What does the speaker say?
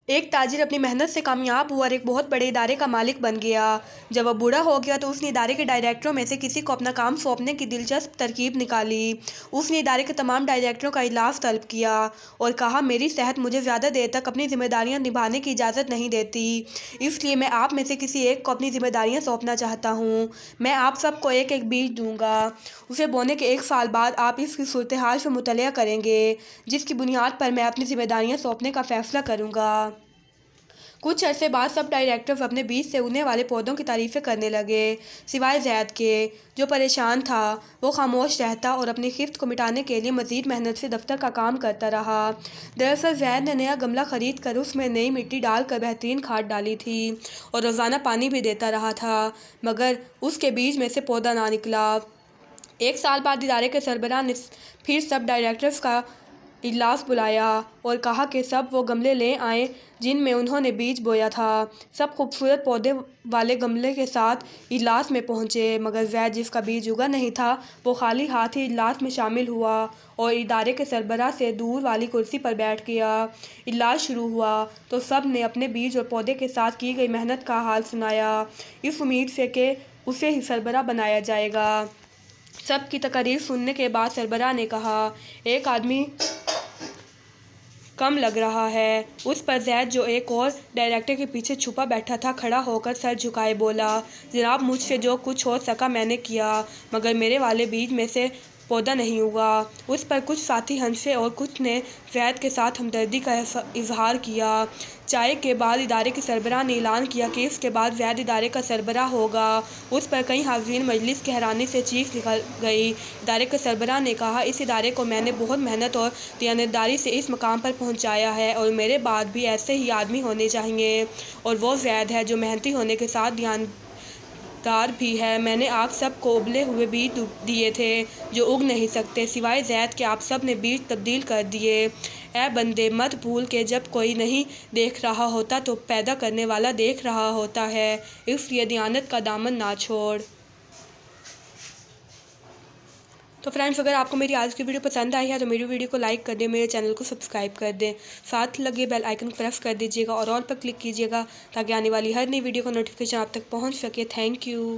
ایک تاجر اپنی محنت سے کامیاب ہوا اور ایک بہت بڑے ادارے کا مالک بن گیا۔ جب وہ بوڑھا ہو گیا تو اس نے ادارے کے ڈائریکٹروں میں سے کسی کو اپنا کام سونپنے کی دلچسپ ترکیب نکالی۔ اس نے ادارے کے تمام ڈائریکٹروں کا اجلاس طلب کیا اور کہا، میری صحت مجھے زیادہ دیر تک اپنی ذمہ داریاں نبھانے کی اجازت نہیں دیتی، اس لیے میں آپ میں سے کسی ایک کو اپنی ذمہ داریاں سونپنا چاہتا ہوں۔ میں آپ سب کو ایک ایک بیج دوں گا۔ اسے بونے کے 1 سال بعد آپ اس کی صورتحال پر مطالعہ کریں گے، جس کی بنیاد پر میں اپنی ذمہ داریاں سونپنے کا فیصلہ کروں گا۔ کچھ عرصے بعد سب ڈائریکٹر اپنے بیج سے اگنے والے پودوں کی تعریفیں کرنے لگے، سوائے زید کے، جو پریشان تھا۔ وہ خاموش رہتا اور اپنی خفت کو مٹانے کے لیے مزید محنت سے دفتر کا کام کرتا رہا۔ دراصل زید نے نیا گملہ خرید کر اس میں نئی مٹی ڈال کر بہترین کھاد ڈالی تھی اور روزانہ پانی بھی دیتا رہا تھا، مگر اس کے بیج میں سے پودا نہ نکلا۔ 1 سال بعد ادارے کے سربراہ نے پھر سب ڈائریکٹرز کا اجلاس بلایا اور کہا کہ سب وہ گملے لے آئیں جن میں انہوں نے بیج بویا تھا۔ سب خوبصورت پودے والے گملے کے ساتھ اجلاس میں پہنچے، مگر زید، جس کا بیج اگا نہیں تھا، وہ خالی ہاتھ ہی اجلاس میں شامل ہوا اور ادارے کے سربراہ سے دور والی کرسی پر بیٹھ گیا۔ اجلاس شروع ہوا تو سب نے اپنے بیج اور پودے کے ساتھ کی گئی محنت کا حال سنایا، اس امید سے کہ اسے ہی سربراہ بنایا جائے گا۔ سب کی تقاریر سننے کے بعد سربراہ نے کہا، ایک آدمی کم لگ رہا ہے۔ اس پر زید، جو ایک اور ڈائریکٹر کے پیچھے چھپا بیٹھا تھا، کھڑا ہو کر سر جھکائے بولا، جناب، مجھ سے جو کچھ ہو سکا میں نے کیا، مگر میرے والے بیج میں سے پودا نہیں اگا۔ اس پر کچھ ساتھی ہنسے اور کچھ نے زید کے ساتھ ہمدردی کا اظہار کیا۔ چائے کے بعد ادارے کے سربراہ نے اعلان کیا کہ اس کے بعد زید ادارے کا سربراہ ہوگا۔ اس پر کئی حاضرین مجلس کی حیرانی سے چیخ نکل گئی۔ ادارے کے سربراہ نے کہا، اس ادارے کو میں نے بہت محنت اور دیانتداری سے اس مقام پر پہنچایا ہے اور میرے بعد بھی ایسے ہی آدمی ہونے چاہئیں، اور وہ زید ہے جو محنتی ہونے کے ساتھ دیانتدار بھی ہے۔ میں نے آپ سب کو ابلے ہوئے بیج دیے تھے جو اگ نہیں سکتے، سوائے زید کے آپ سب نے بیج تبدیل کر دیے۔ اے بندے، مت بھول کہ جب کوئی نہیں دیکھ رہا ہوتا تو پیدا کرنے والا دیکھ رہا ہوتا ہے، اس لیے دیانت کا دامن نہ چھوڑ۔ تو فرینڈز، اگر آپ کو میری آج کی ویڈیو پسند آئی ہے تو میری ویڈیو کو لائک کر دیں، میرے چینل کو سبسکرائب کر دیں، ساتھ لگے بیل آئیکن کو پریس کر دیجیے گا اور آل پر کلک کیجیے گا تاکہ آنے والی ہر نئی ویڈیو کا نوٹیفیکیشن آپ تک پہنچ سکے۔ Thank you.